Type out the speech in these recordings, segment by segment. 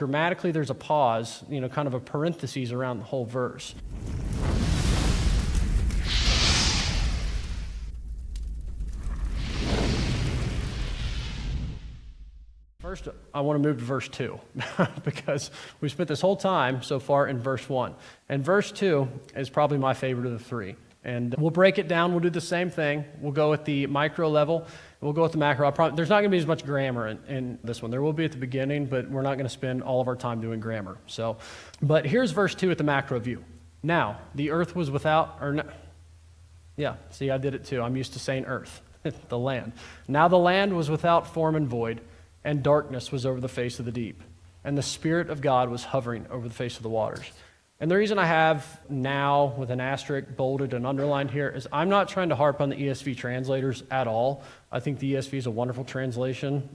Grammatically, there's a pause, kind of a parenthesis around the whole verse. First, I want to move to verse 2 because we spent this whole time so far in verse 1. And verse 2 is probably my favorite of the three. And we'll break it down. We'll do the same thing. We'll go at the micro level. We'll go with the macro. There's not going to be as much grammar in this one. There will be at the beginning, but we're not going to spend all of our time doing grammar. But here's verse 2 at the macro view. Now, the earth was without, I did it too. I'm used to saying earth, the land. Now the land was without form and void, and darkness was over the face of the deep. And the Spirit of God was hovering over the face of the waters. And the reason I have now with an asterisk bolded and underlined here is I'm not trying to harp on the ESV translators at all. I think the ESV is a wonderful translation.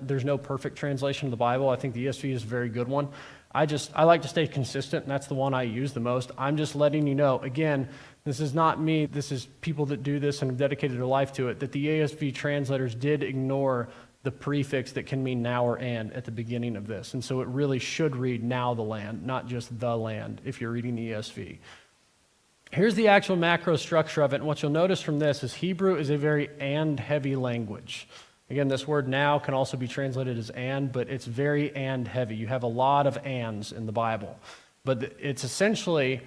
There's no perfect translation of the Bible. I think the ESV is a very good one. I like to stay consistent, and that's the one I use the most. I'm just letting you know, again, this is not me. This is people that do this and have dedicated their life to it, that the ESV translators did ignore the prefix that can mean now or and at the beginning of this. And so it really should read now the land, not just the land, if you're reading the ESV. Here's the actual macro structure of it. And what you'll notice from this is Hebrew is a very and-heavy language. Again, this word now can also be translated as and, but it's very and-heavy. You have a lot of ands in the Bible. But it's essentially,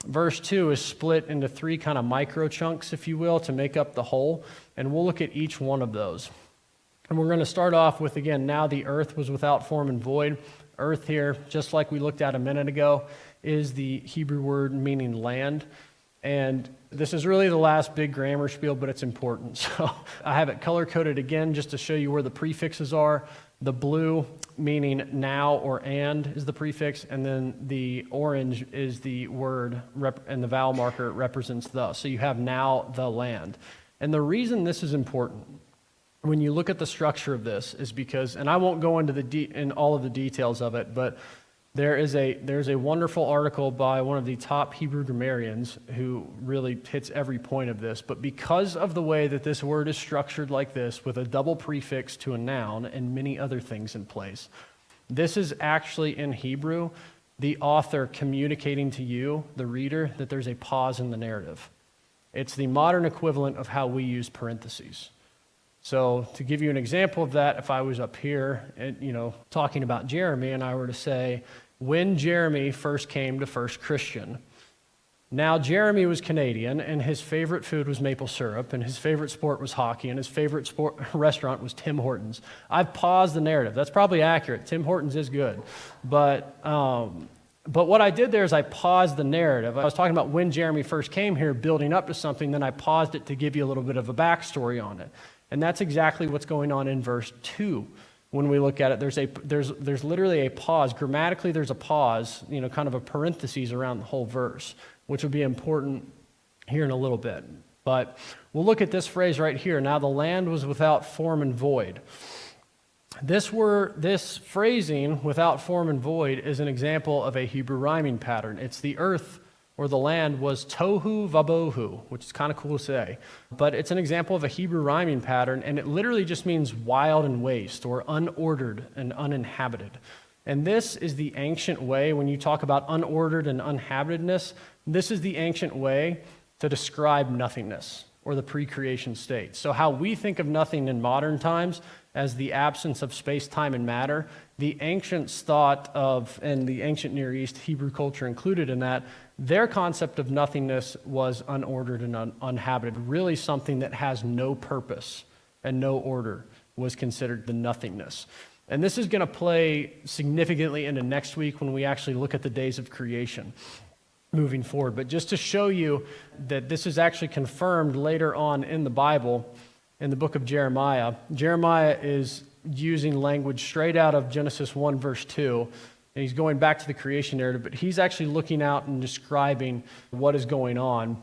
verse 2 is split into three kind of micro chunks, if you will, to make up the whole. And we'll look at each one of those. And we're going to start off with, again, now the earth was without form and void. Earth here, just like we looked at a minute ago, is the Hebrew word meaning land. And this is really the last big grammar spiel, but it's important. So I have it color-coded again just to show you where the prefixes are. The blue, meaning now or and, is the prefix, and then the orange is the word, and the vowel marker represents the. So you have now the land. And the reason this is important when you look at the structure of this is because, and I won't go into in all of the details of it, but there's a wonderful article by one of the top Hebrew grammarians who really hits every point of this. But because of the way that this word is structured like this, with a double prefix to a noun and many other things in place, this is actually in Hebrew the author communicating to you, the reader, that there's a pause in the narrative. It's the modern equivalent of how we use parentheses. So to give you an example of that, if I was up here, talking about Jeremy, and I were to say, when Jeremy first came to First Christian. Now Jeremy was Canadian, and his favorite food was maple syrup, and his favorite sport was hockey, and his favorite restaurant was Tim Hortons. I've paused the narrative. That's probably accurate. Tim Hortons is good. But what I did there is I paused the narrative. I was talking about when Jeremy first came here, building up to something, then I paused it to give you a little bit of a backstory on it. And that's exactly what's going on in verse 2. When we look at it, there's literally a pause. Grammatically, there's a pause, kind of a parenthesis around the whole verse, which will be important here in a little bit. But we'll look at this phrase right here. Now the land was without form and void. This phrasing, without form and void, is an example of a Hebrew rhyming pattern. It's the earth or the land was tohu vabohu, which is kind of cool to say. But it's an example of a Hebrew rhyming pattern, and it literally just means wild and waste, or unordered and uninhabited. And this is the ancient way, when you talk about unordered and uninhabitedness, this is the ancient way to describe nothingness, or the pre-creation state. So how we think of nothing in modern times as the absence of space, time, and matter, the ancients thought of, and the ancient Near East, Hebrew culture included in that, their concept of nothingness was unordered and uninhabited. Really something that has no purpose and no order was considered the nothingness. And this is going to play significantly into next week when we actually look at the days of creation moving forward. But just to show you that this is actually confirmed later on in the Bible, in the book of Jeremiah. Jeremiah is using language straight out of Genesis 1, verse 2, and he's going back to the creation narrative, but he's actually looking out and describing what is going on.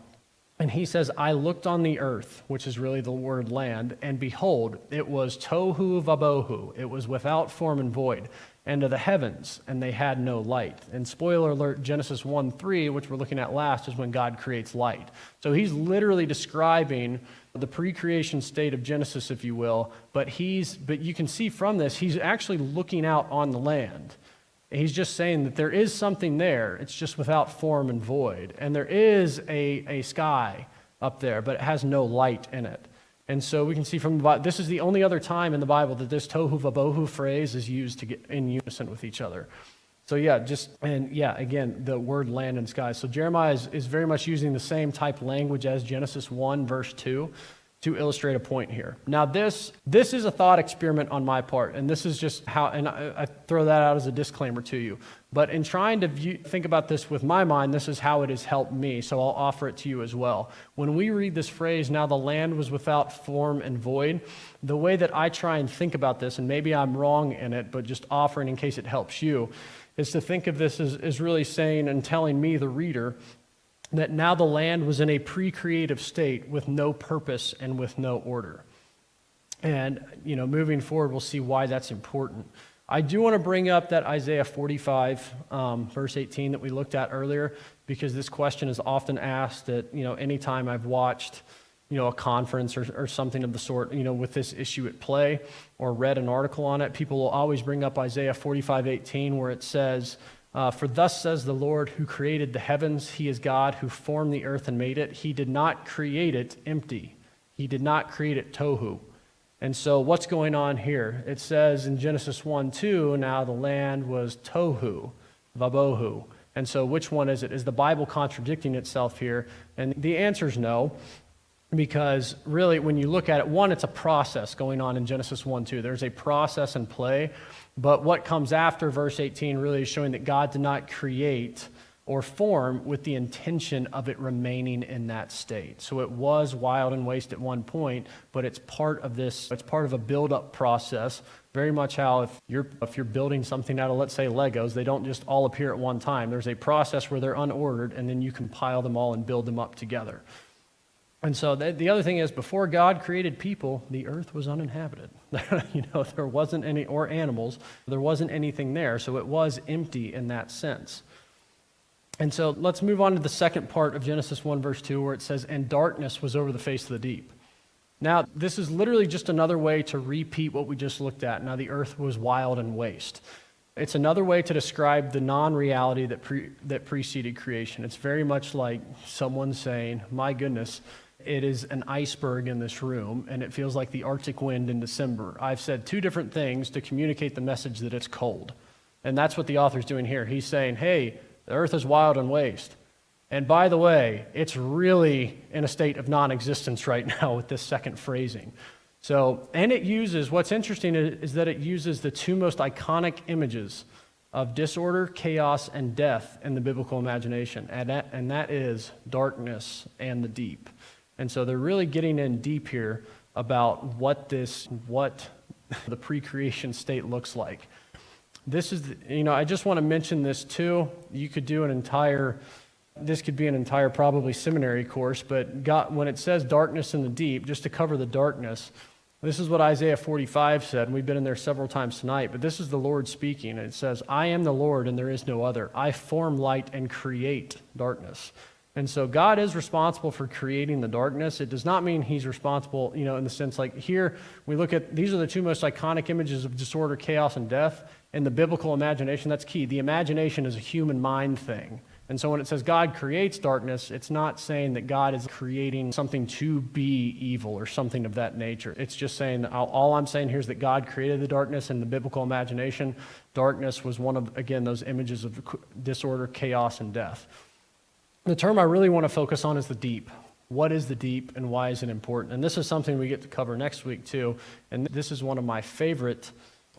And he says, I looked on the earth, which is really the word land, and behold, it was tohu vabohu. It was without form and void. And to the heavens, and they had no light. And spoiler alert, Genesis 1:3, which we're looking at last, is when God creates light. So he's literally describing the pre-creation state of Genesis, if you will, but you can see from this, he's actually looking out on the land. He's just saying that there is something there. It's just without form and void. And there is a sky up there, but it has no light in it. And so we can see from the Bible, this is the only other time in the Bible that this tohu vabohu phrase is used to get in unison with each other. So again, the word land and sky. So Jeremiah is very much using the same type language as Genesis 1, verse 2, to illustrate a point here. Now this is a thought experiment on my part, and this is just how, and I throw that out as a disclaimer to you. But in trying to think about this with my mind, this is how it has helped me, so I'll offer it to you as well. When we read this phrase, now the land was without form and void, the way that I try and think about this, and maybe I'm wrong in it, but just offering in case it helps you, is to think of this as really saying and telling me, the reader, that now the land was in a pre-creative state with no purpose and with no order. And, moving forward, we'll see why that's important. I do want to bring up that Isaiah 45, verse 18 that we looked at earlier, because this question is often asked at, anytime I've watched, a conference or something of the sort, with this issue at play, or read an article on it, people will always bring up Isaiah 45:18, where it says, for thus says the Lord who created the heavens, he is God who formed the earth and made it. He did not create it empty. He did not create it tohu. And so what's going on here? It says in Genesis 1:2, now the land was tohu, vabohu. And so which one is it? Is the Bible contradicting itself here? And the answer is no. Because really, when you look at it, one, it's a process going on in Genesis 1:2. There's a process in play, but what comes after verse 18 really is showing that God did not create or form with the intention of it remaining in that state. So it was wild and waste at one point, but it's part of a build-up process, very much how if you're building something out of, let's say, Legos, they don't just all appear at one time. There's a process where they're unordered, and then you compile them all and build them up together. And so the other thing is, before God created people, the earth was uninhabited. There wasn't any, or animals, there wasn't anything there, so it was empty in that sense. And so let's move on to the second part of Genesis 1, verse 2, where it says, and darkness was over the face of the deep. Now, this is literally just another way to repeat what we just looked at. Now, the earth was wild and waste. It's another way to describe the non-reality that preceded creation. It's very much like someone saying, my goodness, it is an iceberg in this room, and it feels like the Arctic wind in December. I've said two different things to communicate the message that it's cold. And that's what the author's doing here. He's saying, hey, the earth is wild and waste. And by the way, it's really in a state of non-existence right now with this second phrasing. So, and it uses, what's interesting is that it uses the two most iconic images of disorder, chaos, and death in the biblical imagination. And that is darkness and the deep. And so they're really getting in deep here about what the pre-creation state looks like. This is, I just want to mention this too. You could do this could be an entire probably seminary course, but God, when it says darkness in the deep, just to cover the darkness, this is what Isaiah 45 said, and we've been in there several times tonight, but this is the Lord speaking. It says, I am the Lord and there is no other. I form light and create darkness. And so God is responsible for creating the darkness. It does not mean he's responsible, in the sense like here, we look at, these are the two most iconic images of disorder, chaos, and death. In the biblical imagination, that's key. The imagination is a human mind thing. And so when it says God creates darkness, it's not saying that God is creating something to be evil or something of that nature. It's just saying, all I'm saying here is that God created the darkness in the biblical imagination. Darkness was one of, again, those images of disorder, chaos, and death. The term I really want to focus on is the deep. What is the deep and why is it important? And this is something we get to cover next week too. And this is one of my favorite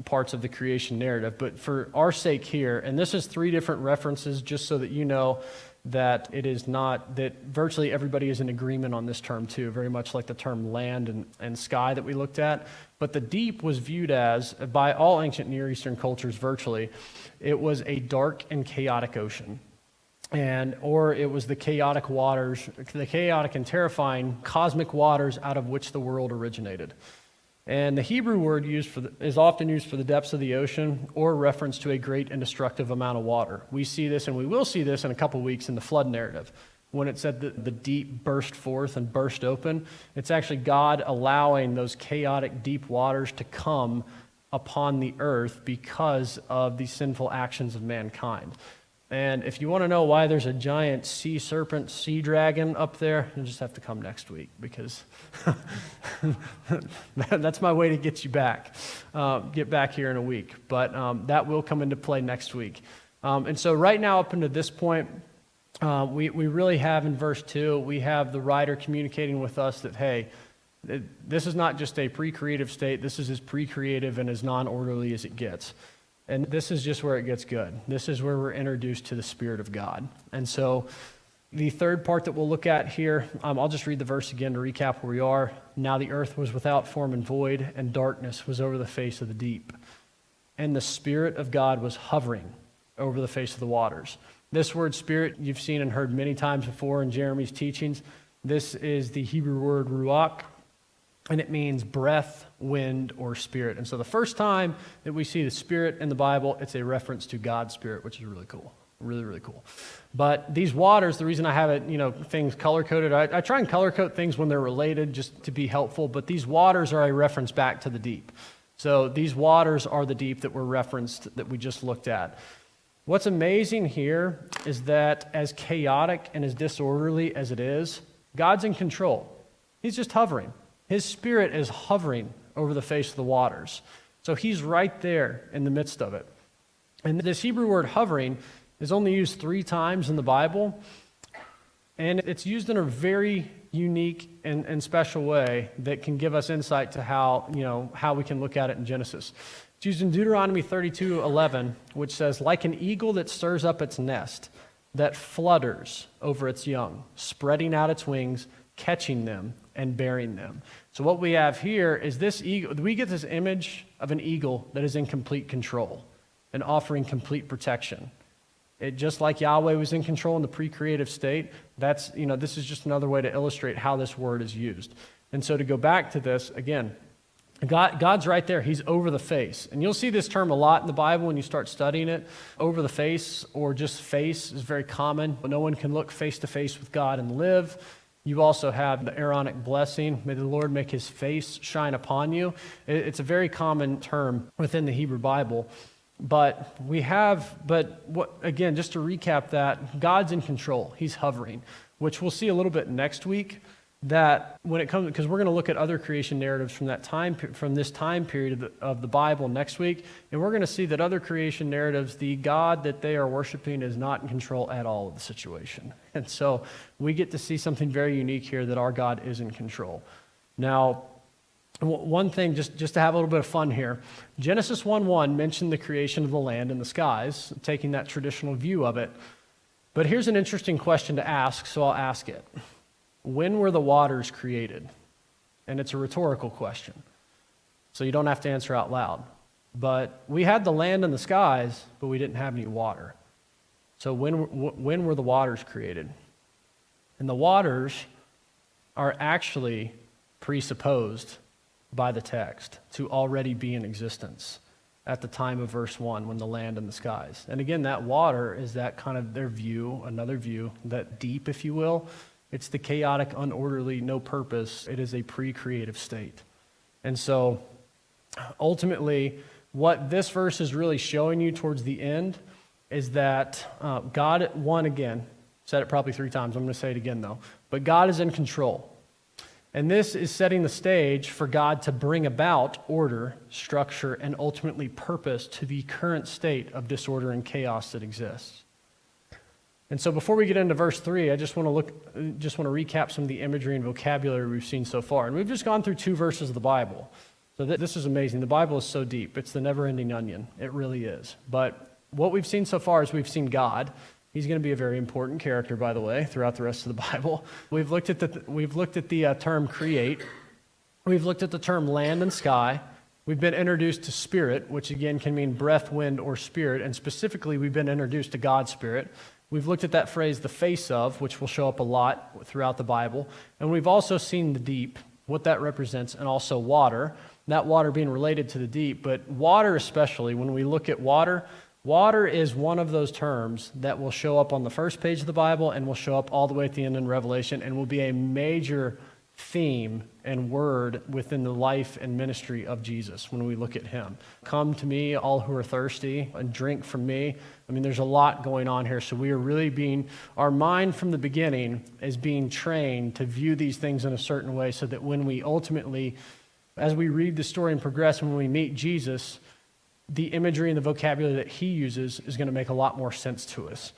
parts of the creation narrative. But for our sake here, and this is 3 different references just so that you know that it is not, that virtually everybody is in agreement on this term too, very much like the term land and sky that we looked at. But the deep was viewed as, by all ancient Near Eastern cultures virtually, it was a dark and chaotic ocean. Or it was the chaotic waters, the chaotic and terrifying cosmic waters out of which the world originated. And the Hebrew word is often used for the depths of the ocean or reference to a great and destructive amount of water. We see this, and we will see this in a couple weeks in the flood narrative. When it said that the deep burst forth and burst open, it's actually God allowing those chaotic deep waters to come upon the earth because of the sinful actions of mankind. And if you want to know why there's a giant sea serpent, sea dragon up there, you'll just have to come next week, because that's my way to get you back. Get back here in a week. But that will come into play next week. And so right now, up until this point, we really have in verse 2, we have the writer communicating with us that, hey, this is not just a pre-creative state. This is as pre-creative and as non-orderly as it gets. And this is just where it gets good. This is where we're introduced to the Spirit of God. And so the third part that we'll look at here, I'll just read the verse again to recap where we are. Now the earth was without form and void, and darkness was over the face of the deep. And the Spirit of God was hovering over the face of the waters. This word spirit you've seen and heard many times before in Jeremy's teachings. This is the Hebrew word ruach, and it means breath, wind, or spirit. And so the first time that we see the Spirit in the Bible, it's a reference to God's Spirit, which is really cool. Really, really cool. But these waters, the reason I have it, things color-coded, I try and color-code things when they're related just to be helpful, but these waters are a reference back to the deep. So these waters are the deep that were referenced, that we just looked at. What's amazing here is that as chaotic and as disorderly as it is, God's in control. He's just hovering. His Spirit is hovering over the face of the waters. So he's right there in the midst of it. And this Hebrew word hovering is only used 3 times in the Bible, and it's used in a very unique and special way that can give us insight to how we can look at it in Genesis. It's used in Deuteronomy 32:11, which says, like an eagle that stirs up its nest, that flutters over its young, spreading out its wings, catching them and bearing them. So what we have here is this eagle. We get this image of an eagle that is in complete control and offering complete protection. It, just like Yahweh was in control in the pre-creative state, this is just another way to illustrate how this word is used. And so to go back to this, again, God's right there. He's over the face. And you'll see this term a lot in the Bible when you start studying it. Over the face, or just face, is very common. No one can look face to face with God and live. You also have the Aaronic blessing, may the Lord make his face shine upon you. It's a very common term within the Hebrew Bible. But again, just to recap that, God's in control. He's hovering, which we'll see a little bit next week. That when it comes, because we're going to look at other creation narratives from this time period of the Bible next week, and we're going to see that other creation narratives, the God that they are worshiping is not in control at all of the situation. And so we get to see something very unique here, that our God is in control. Now, one thing, just to have a little bit of fun here, Genesis 1:1 mentioned the creation of the land and the skies, taking that traditional view of it. But here's an interesting question to ask, so I'll ask it. When were the waters created? And it's a rhetorical question, so you don't have to answer out loud. But we had the land and the skies, but we didn't have any water. So when were the waters created? And the waters are actually presupposed by the text to already be in existence at the time of verse 1, when the land and the skies. And again, that water is that kind of their view, another view, that deep, if you will. It's the chaotic, unorderly, no purpose. It is a pre-creative state. And so, ultimately, what this verse is really showing you towards the end is that God, again, said it probably 3 times. I'm going to say it again, though. But God is in control. And this is setting the stage for God to bring about order, structure, and ultimately purpose to the current state of disorder and chaos that exists. And so before we get into verse 3, I just want to recap some of the imagery and vocabulary we've seen so far. And we've just gone through 2 verses of the Bible. So this is amazing. The Bible is so deep. It's the never-ending onion. It really is. But what we've seen so far is we've seen God. He's going to be a very important character, by the way, throughout the rest of the Bible. We've looked at the term create. We've looked at the term land and sky. We've been introduced to spirit, which again can mean breath, wind, or spirit. And specifically, we've been introduced to God's Spirit. We've looked at that phrase, the face of, which will show up a lot throughout the Bible. And we've also seen the deep, what that represents, and also water, that water being related to the deep. But water especially, when we look at water, water is one of those terms that will show up on the first page of the Bible and will show up all the way at the end in Revelation and will be a major theme and word within the life and ministry of Jesus when we look at him. Come to me, all who are thirsty, and drink from me. I mean, there's a lot going on here. So we are really our mind from the beginning is being trained to view these things in a certain way so that when we ultimately, as we read the story and progress, when we meet Jesus, the imagery and the vocabulary that he uses is going to make a lot more sense to us.